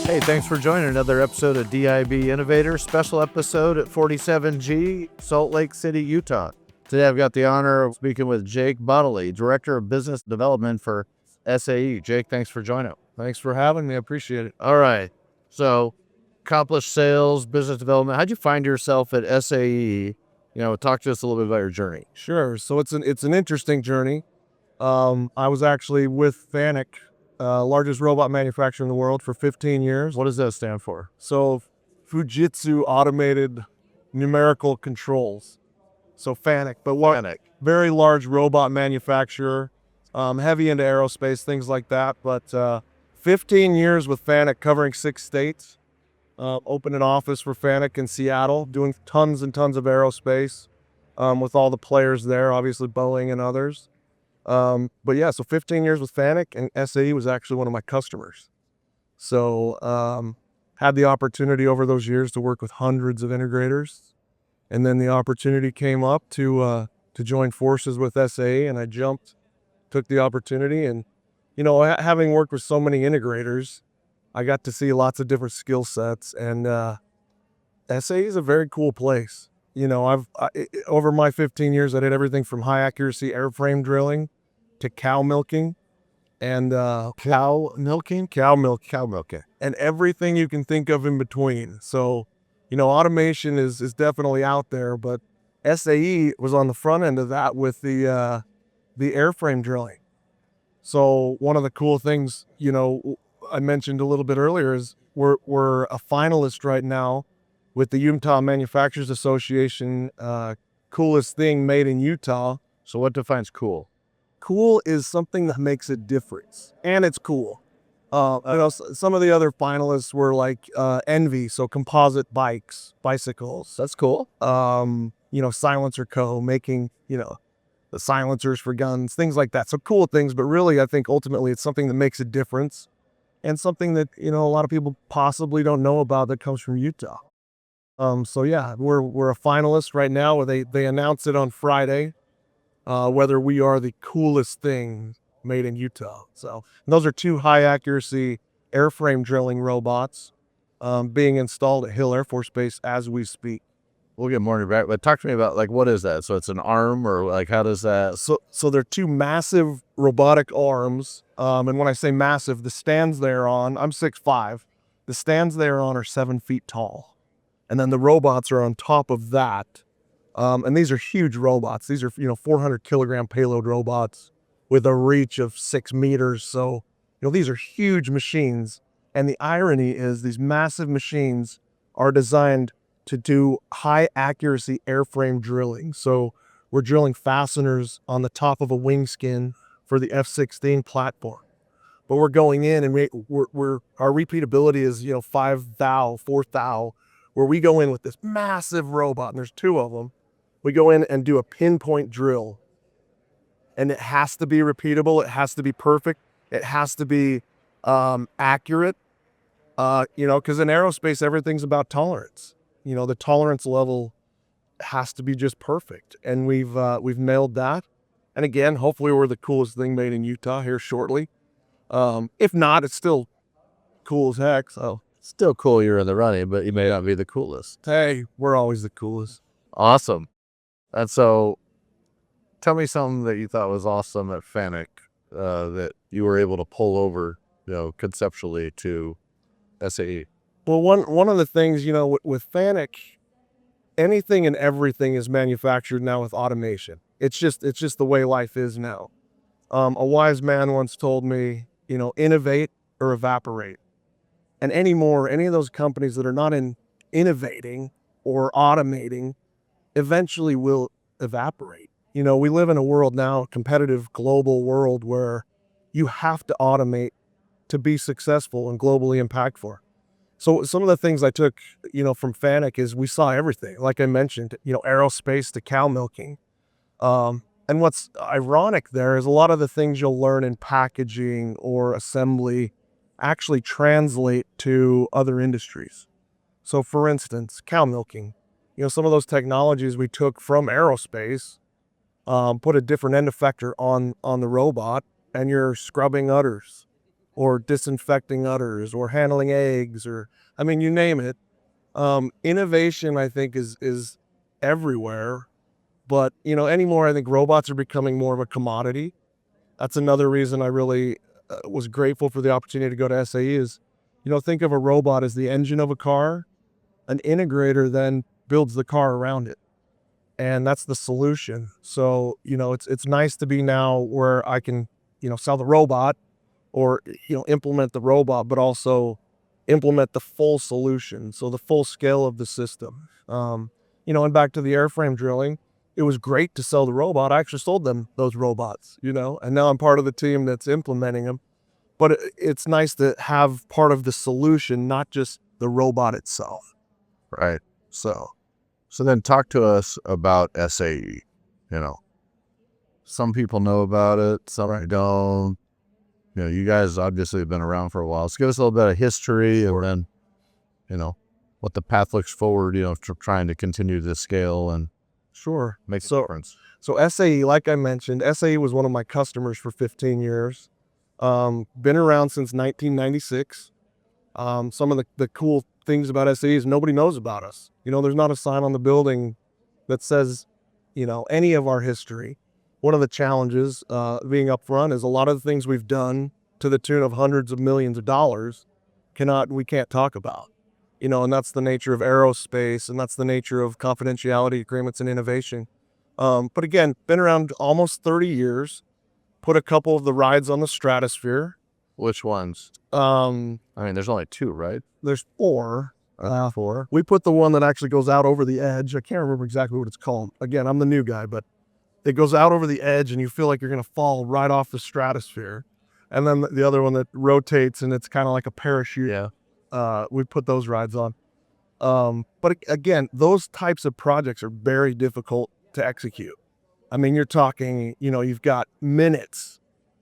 Hey, thanks for joining another episode of DIB Innovator, special episode at 47G, Salt Lake City, Utah. Today I've got the honor of speaking with Jake Bodily, Director of Business Development for SAE. Jake, thanks for joining. Thanks for having me. I appreciate it. All right. So, accomplished sales, business development. How'd you find yourself at SAE? Talk to us a little bit about your journey. Sure. So it's an interesting journey. I was actually with FANUC, largest robot manufacturer in the world, for 15 years. What does that stand for? So Fujitsu Automated Numerical Controls. So FANUC, but what? FANUC. Very large robot manufacturer, heavy into aerospace, things like that. But 15 years with FANUC, covering 6 states. Opened an office for FANUC in Seattle, doing tons and tons of aerospace with all the players there, obviously Boeing and others. But yeah, so 15 years with FANUC, and SAE was actually one of my customers. So had the opportunity over those years to work with hundreds of integrators. And then the opportunity came up to join forces with SAE, and I took the opportunity. And, having worked with so many integrators, I got to see lots of different skill sets, and SAE is a very cool place. Over my 15 years, I did everything from high accuracy airframe drilling to cow milking, and Cow milking, and everything you can think of in between. So, automation is definitely out there, but SAE was on the front end of that with the airframe drilling. So one of the cool things, I mentioned a little bit earlier is we're a finalist right now with the Utah Manufacturers Association, coolest thing made in Utah. So what defines cool? Cool is something that makes a difference, and it's cool. Some of the other finalists were like Envy, so composite bicycles. That's cool. Silencer Co. making, the silencers for guns, things like that. So cool things, but really I think ultimately it's something that makes a difference. And something that, a lot of people possibly don't know about that comes from Utah. So yeah, we're a finalist right now. They announced it on Friday, whether we are the coolest thing made in Utah. So those are 2 high accuracy airframe drilling robots being installed at Hill Air Force Base as we speak. We'll get more into that, but talk to me about, what is that? So it's an arm, or how does that? So they're 2 massive robotic arms. And when I say massive, the stands they're on, I'm 6'5". The stands they're on are 7 feet tall. And then the robots are on top of that. And these are huge robots. These are, 400 kilogram payload robots with a reach of 6 meters. So, these are huge machines. And the irony is these massive machines are designed to do high accuracy airframe drilling. So we're drilling fasteners on the top of a wing skin for the F-16 platform. But we're going in and our repeatability is, 5 thou, 4 thou, where we go in with this massive robot, and there's 2 of them. We go in and do a pinpoint drill. And it has to be repeatable. It has to be perfect. It has to be accurate, because in aerospace, everything's about tolerance. The tolerance level has to be just perfect. And we've nailed that. And again, hopefully we're the coolest thing made in Utah here shortly. If not, it's still cool as heck. So Still cool you're in the running, but you may not be the coolest. Hey, we're always the coolest. Awesome. And so tell me something that you thought was awesome at FANUC that you were able to pull over, conceptually to SAE. Well, one of the things, with FANUC, anything and everything is manufactured now with automation. It's just the way life is now. A wise man once told me, innovate or evaporate. And any of those companies that are not innovating or automating eventually will evaporate. We live in a world now, a competitive global world, where you have to automate to be successful and globally impactful. So some of the things I took, from FANUC is we saw everything. Like I mentioned, aerospace to cow milking. And what's ironic there is a lot of the things you'll learn in packaging or assembly actually translate to other industries. So for instance, cow milking, some of those technologies we took from aerospace, put a different end effector on the robot, and you're scrubbing udders. or disinfecting udders or handling eggs, or, I mean, you name it. Innovation, I think, is everywhere. But, anymore, I think robots are becoming more of a commodity. That's another reason I really was grateful for the opportunity to go to SAE is, think of a robot as the engine of a car. An integrator then builds the car around it. And that's the solution. So, it's nice to be now where I can, sell the robot or, implement the robot, but also implement the full solution. So the full scale of the system. And back to the airframe drilling, it was great to sell the robot. I actually sold them those robots, and now I'm part of the team that's implementing them. But it's nice to have part of the solution, not just the robot itself. Right. So then talk to us about SAE. Some people know about it, some don't. You guys obviously have been around for a while. So give us a little bit of history and then, what the path looks forward, to trying to continue to scale and make a difference. So SAE, like I mentioned, SAE was one of my customers for 15 years. Been around since 1996. Some of the cool things about SAE is nobody knows about us. There's not a sign on the building that says, any of our history. One of the challenges, being upfront, is a lot of the things we've done to the tune of hundreds of millions of dollars we can't talk about. And that's the nature of aerospace, and that's the nature of confidentiality agreements and innovation. But again, been around almost 30 years, put a couple of the rides on the Stratosphere. Which ones? There's only 2, right? There's 4. 4. We put the one that actually goes out over the edge. I can't remember exactly what it's called. Again, I'm the new guy, but it goes out over the edge and you feel like you're going to fall right off the Stratosphere. And then the other one that rotates and it's kind of like a parachute. Yeah. We put those rides on. But again, those types of projects are very difficult to execute. You're talking, you've got minutes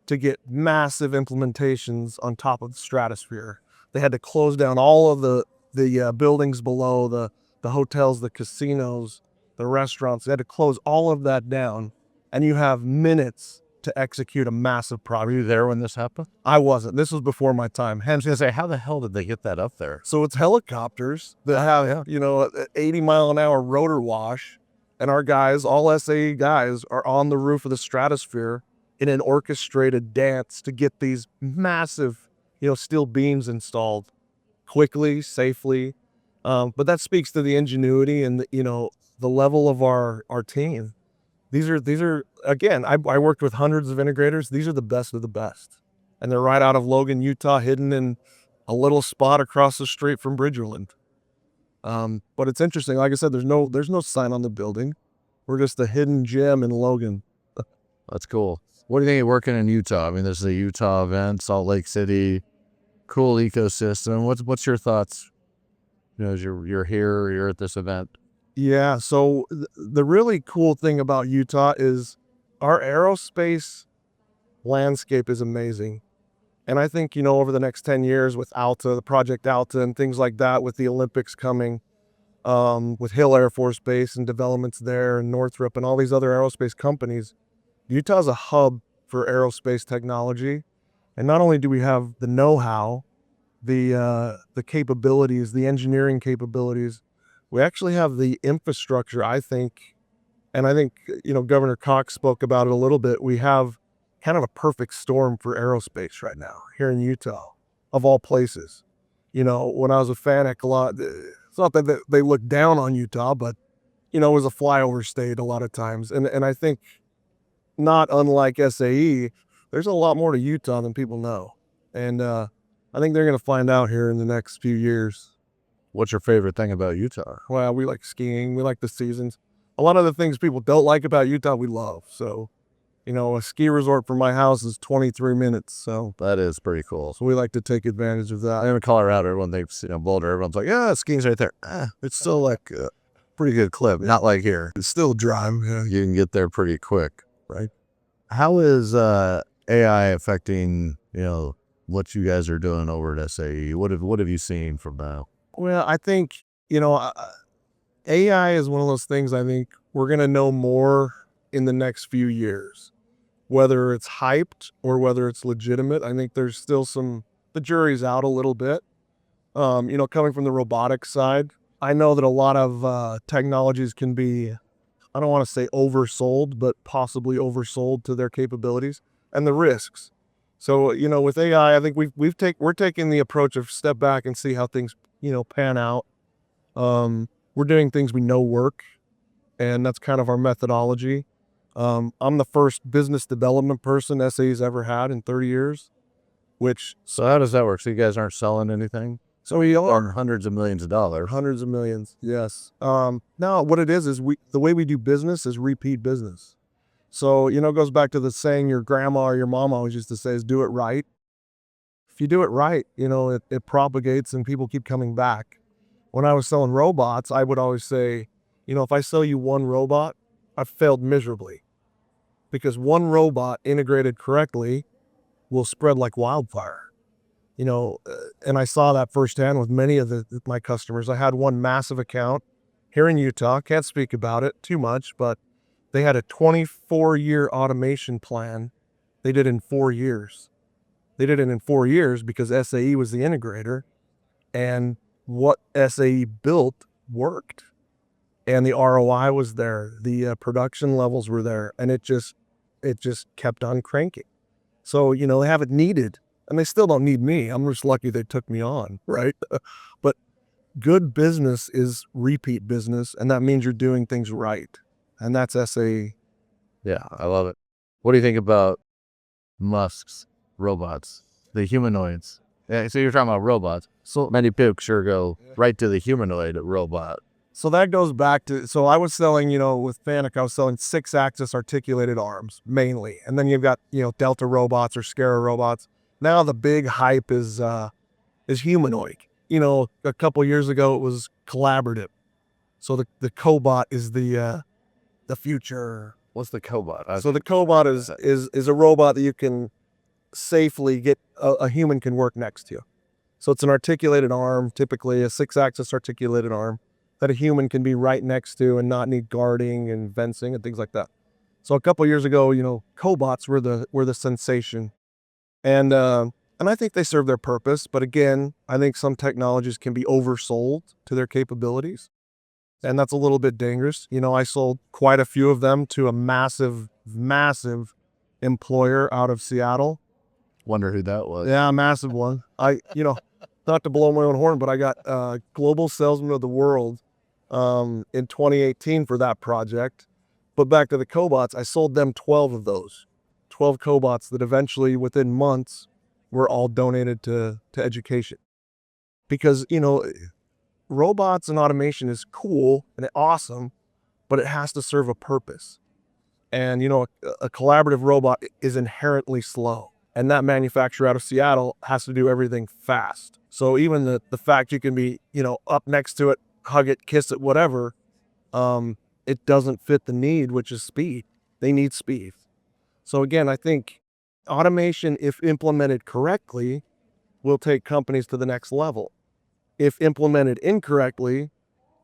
to get massive implementations on top of the Stratosphere. They had to close down all of the buildings below, the hotels, the casinos, the restaurants. They had to close all of that down, and you have minutes to execute a massive project. Were you there when this happened? I wasn't. This was before my time. I was going to say, how the hell did they get that up there? So it's helicopters that have, 80-mile-an-hour rotor wash, and our guys, all SAE guys, are on the roof of the Stratosphere in an orchestrated dance to get these massive, steel beams installed quickly, safely. But that speaks to the ingenuity and the level of our team. These are again, I worked with hundreds of integrators. These are the best of the best. And they're right out of Logan, Utah, hidden in a little spot across the street from Bridgerland. But it's interesting. Like I said, there's no sign on the building. We're just a hidden gem in Logan. That's cool. What do you think of working in Utah? This is a Utah event, Salt Lake City, cool ecosystem. What's your thoughts? As you're here, you're at this event. Yeah. So the really cool thing about Utah is our aerospace landscape is amazing. And I think, over the next 10 years with Alta, the Project Alta and things like that, with the Olympics coming, with Hill Air Force Base and developments there and Northrop and all these other aerospace companies, Utah's a hub for aerospace technology. And not only do we have the know-how, the capabilities, the engineering capabilities, we actually have the infrastructure, I think. And I think, Governor Cox spoke about it a little bit. We have kind of a perfect storm for aerospace right now here in Utah, of all places. When I was a FANUC, a lot, it's not that they look down on Utah, but, it was a flyover state a lot of times. And I think, not unlike SAE, there's a lot more to Utah than people know. And I think they're going to find out here in the next few years. What's your favorite thing about Utah? Well, we like skiing. We like the seasons. A lot of the things people don't like about Utah, we love. So, a ski resort from my house is 23 minutes. So that is pretty cool. So we like to take advantage of that. In Colorado, everyone thinks, Boulder, everyone's like, yeah, skiing's right there. It's still like a pretty good clip. Not like here. It's still dry. Yeah. You can get there pretty quick. Right. How is AI affecting, what you guys are doing over at SAE? What have you seen from that? Well, I think, AI is one of those things I think we're going to know more in the next few years. whether it's hyped or whether it's legitimate. I think there's still the jury's out a little bit. Coming from the robotics side, I know that a lot of technologies can be, I don't want to say oversold, but possibly oversold to their capabilities and the risks. So, with AI, I think we're taking the approach of step back and see how things, pan out. We're doing things we know work, and that's kind of our methodology. I'm the first business development person SAE's ever had in 30 years, which, So how does that work? So you guys aren't selling anything? so we are Or hundreds of millions of dollars? hundreds of millions. Yes. Now what it is the way we do business is repeat business. So, it goes back to the saying your grandma or your mom always used to say is do it right. If you do it right, it propagates and people keep coming back. When I was selling robots, I would always say, if I sell you one robot, I've failed miserably, because one robot integrated correctly will spread like wildfire. And I saw that firsthand with many of my customers. I had one massive account here in Utah. Can't speak about it too much, but they had a 24-year automation plan. They did in 4 years. They did it in 4 years because SAE was the integrator, and what SAE built worked, and the ROI was there. The production levels were there, and it just kept on cranking. So, they haven't needed, and they still don't need me. I'm just lucky they took me on, right? But good business is repeat business, and that means you're doing things right. And that's SAE. Yeah, I love it. What do you think about Musk's robots, the humanoids? Yeah, so you're talking about robots. So many people sure go right to the humanoid robot. So that goes back to, so I was selling, with FANUC, I was selling 6-axis articulated arms mainly. And then you've got, Delta robots or Scara robots. Now the big hype is humanoid. A couple years ago it was collaborative. So the cobot is the future. What's the cobot? So the cobot is a robot that you can safely get, a human can work next to you. So it's an articulated arm, typically a 6-axis articulated arm that a human can be right next to and not need guarding and fencing and things like that. So a couple years ago, cobots were the sensation, and I think they serve their purpose. But again, I think some technologies can be oversold to their capabilities, and that's a little bit dangerous. I sold quite a few of them to a massive employer out of Seattle. Wonder who that was. Yeah, a massive one. Not to blow my own horn, but I got Global Salesman of the World in 2018 for that project. But back to the cobots, I sold them 12 of those, 12 cobots that eventually within months were all donated to education. Because, robots and automation is cool and awesome, but it has to serve a purpose. And, a collaborative robot is inherently slow. And that manufacturer out of Seattle has to do everything fast. So even the fact you can be, up next to it, hug it, kiss it, whatever, it doesn't fit the need, which is speed. They need speed. So again, I think automation, if implemented correctly, will take companies to the next level. If implemented incorrectly,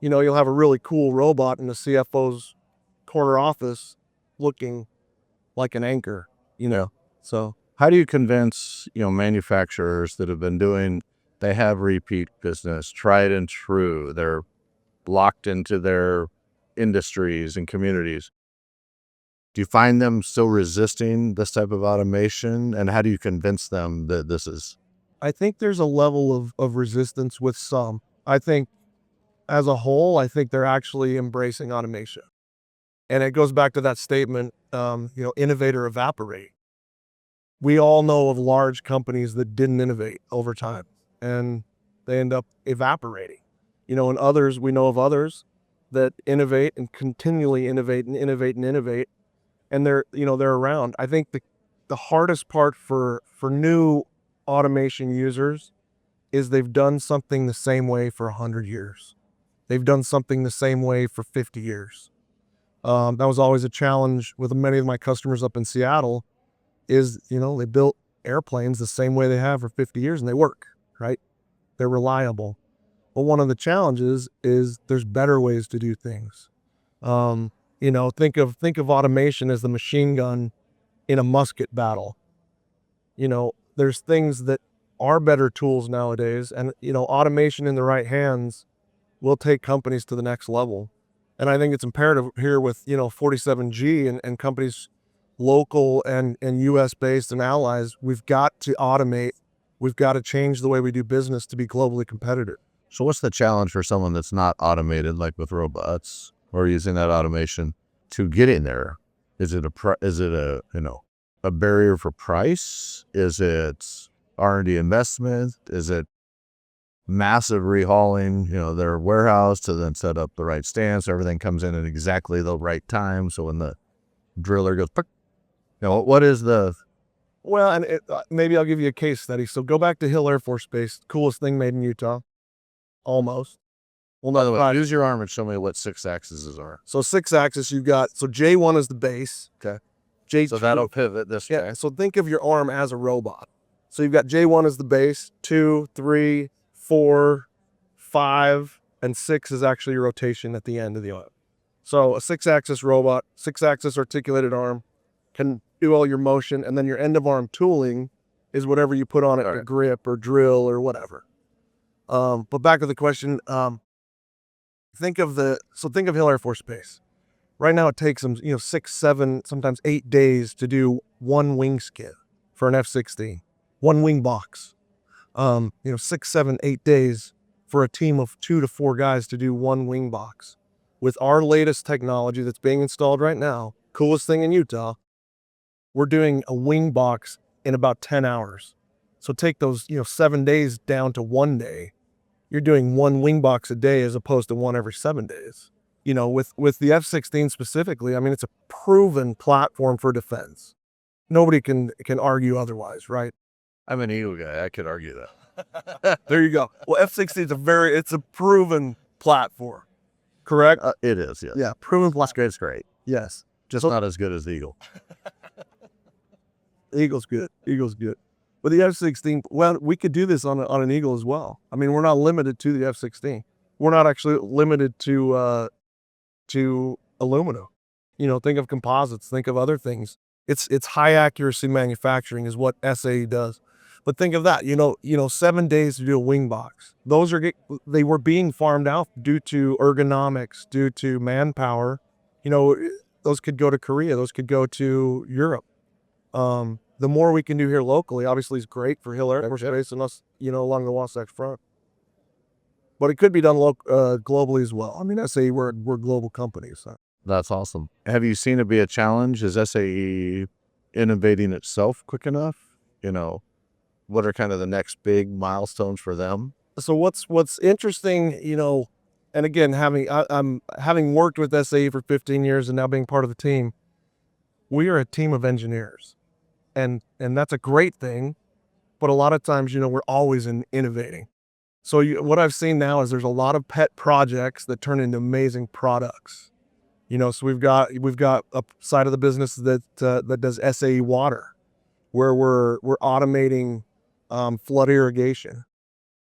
you'll have a really cool robot in the CFO's corner office looking like an anchor, So How do you convince, manufacturers that have been doing, they have repeat business, tried and true, they're locked into their industries and communities? Do you find them still resisting this type of automation? And how do you convince them that this is? I think there's a level of resistance with some. I think as a whole, I think they're actually embracing automation. And it goes back to that statement, innovate or evaporate. We all know of large companies that didn't innovate over time and they end up evaporating. And others, we know of others that innovate and continually innovate and innovate and innovate. And they're around. I think the hardest part for new automation users is they've done something the same way for 100 years. They've done something the same way for 50 years. That was always a challenge with many of my customers up in Seattle is, they built airplanes the same way they have for 50 years and they work, right? They're reliable. But one of the challenges is there's better ways to do things. Think of automation as the machine gun in a musket battle. There's things that are better tools nowadays, and automation in the right hands will take companies to the next level. And I think it's imperative here with 47G and companies local and US based and allies. We've got to automate. We've got to change the way we do business to be globally competitive. So what's the challenge for someone that's not automated, like with robots or using that automation to getting there? Is it a barrier for price? Is it R&D investment? Is it massive rehauling, their warehouse to then set up the right stand so everything comes in at exactly the right time? So when the driller goes, what is the... Well, and maybe I'll give you a case study. So go back to Hill Air Force Base, coolest thing made in Utah, almost. Well, by the way, use your arm and show me what 6 axes are. So 6 axis, you've got, so J1 is the base. Okay. J2, so that'll pivot this way. Yeah, so think of your arm as a robot. So you've got J1 as the base, 2, 3, 4, 5, and 6 is actually your rotation at the end of the arm. So a 6-axis robot, 6-axis articulated arm can do all your motion, and then your end of arm tooling is whatever you put on it, a grip or drill or whatever. But back to the question, think of Hill Air Force Base. Right now it takes them 6, 7, sometimes 8 days to do one wing skid for an F-16, one wing box. 6, 7, 8 days for a team of 2 to 4 guys to do one wing box. With our latest technology that's being installed right now, coolest thing in Utah, we're doing a wing box in about 10 hours. So take those 7 days down to 1 day. You're doing one wing box a day as opposed to one every 7 days. With the F-16 specifically, I mean, it's a proven platform for defense. Nobody can argue otherwise, right? I'm an Eagle guy. I could argue that. There you go. Well, F-16 it's a proven platform, correct? It is, yes. Yeah, proven platform. It's great. Yes. Just not as good as the Eagle. The Eagle's good. But the F-16, well, we could do this on an Eagle as well. I mean, we're not limited to the F-16. We're not actually limited to aluminum. Think of composites, think of other things. It's high accuracy manufacturing is what SAE does. But think of that, 7 days to do a wing box. They were being farmed out due to ergonomics, due to manpower. Those could go to Korea, those could go to Europe. The more we can do here locally, obviously, is great for Hill Air Force Base and us, along the Wasatch Front. But it could be done globally as well. I mean, SAE, we're a global company. So. That's awesome. Have you seen it be a challenge? Is SAE innovating itself quick enough? What are kind of the next big milestones for them? So what's interesting, and again, having worked with SAE for 15 years and now being part of the team, we are a team of engineers, and that's a great thing. But a lot of times, we're always innovating. So what I've seen now is there's a lot of pet projects that turn into amazing products. So we've got a side of the business that does SAE water, where we're automating flood irrigation.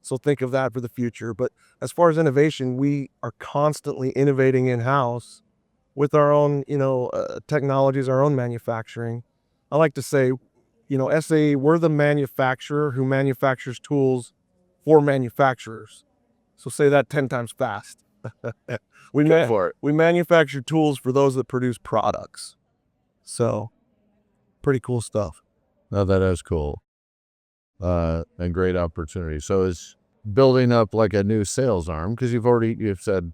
So think of that for the future. But as far as innovation, we are constantly innovating in-house with our own technologies, our own manufacturing. I like to say, SAE, we're the manufacturer who manufactures tools for manufacturers. So say that 10 times fast. We manufacture tools for those that produce products. So pretty cool stuff. No, that is cool. And great opportunity. So it's building up like a new sales arm, because you've said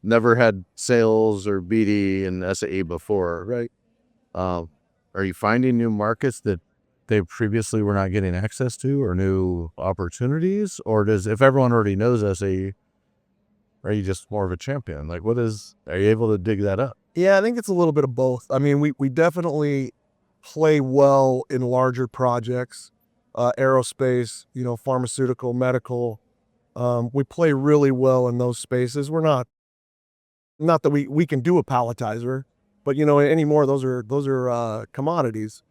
never had sales or BD and SAE before, right? Are you finding new markets that they previously were not getting access to, or new opportunities? Or if everyone already knows SAE, are you just more of a champion? Like, are you able to dig that up? Yeah, I think it's a little bit of both. I mean, we definitely play well in larger projects, aerospace, pharmaceutical, medical. We play really well in those spaces. We're not that we can do a palletizer, but anymore, those are commodities.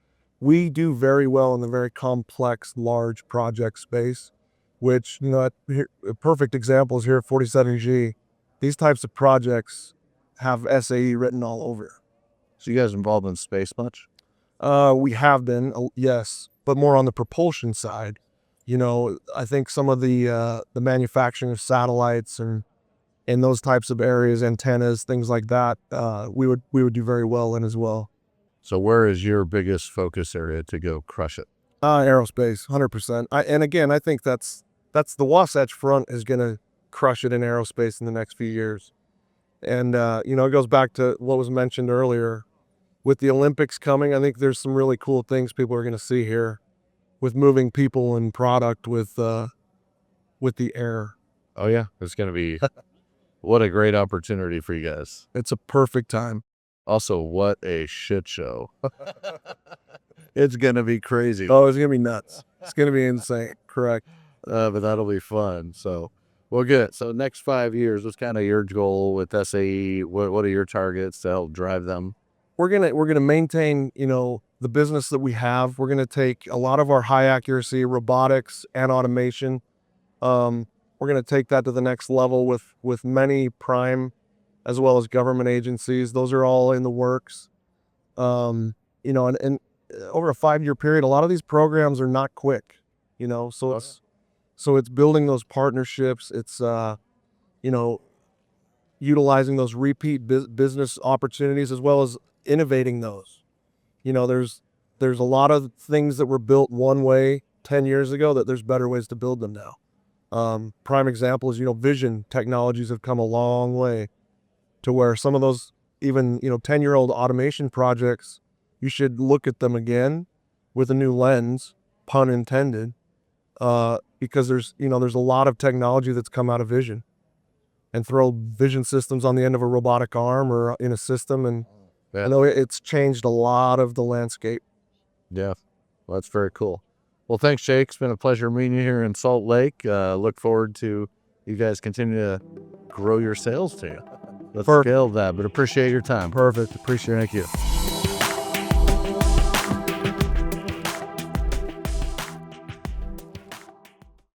We do very well in the very complex, large project space, which, a perfect example is here at 47G. These types of projects have SAE written all over. So you guys involved in space much? We have been, yes, but more on the propulsion side. I think some of the manufacturing of satellites and in those types of areas, antennas, things like that, we would do very well in as well. So where is your biggest focus area to go crush it? Aerospace, 100%. And again, I think that's the Wasatch Front is going to crush it in aerospace in the next few years. And it goes back to what was mentioned earlier with the Olympics coming. I think there's some really cool things people are going to see here with moving people and product with the air. Oh yeah, it's going to be what a great opportunity for you guys. It's a perfect time. Also, what a shit show. It's going to be crazy. Oh, it's going to be nuts. It's going to be insane. Correct. But that'll be fun. So, well, good. So next 5 years, what's kind of your goal with SAE? What are your targets to help drive them? We're gonna maintain, the business that we have. We're gonna take a lot of our high accuracy robotics and automation. We're gonna take that to the next level with many prime as well as government agencies. Those are all in the works. And over a 5-year period, a lot of these programs are not quick. So it's building those partnerships. It's utilizing those repeat business opportunities as well as innovating those. There's a lot of things that were built one way 10 years ago that there's better ways to build them now. Prime example is, vision technologies have come a long way to where some of those even, 10-year-old automation projects, you should look at them again with a new lens, pun intended, because there's a lot of technology that's come out of vision, and throw vision systems on the end of a robotic arm or in a system. And Yeah. I know it's changed a lot of the landscape. Yeah, well, that's very cool. Well, thanks, Jake. It's been a pleasure meeting you here in Salt Lake. Look forward to you guys continue to grow your sales to you. Let's scale that, but appreciate your time. Perfect. Appreciate it. Thank you.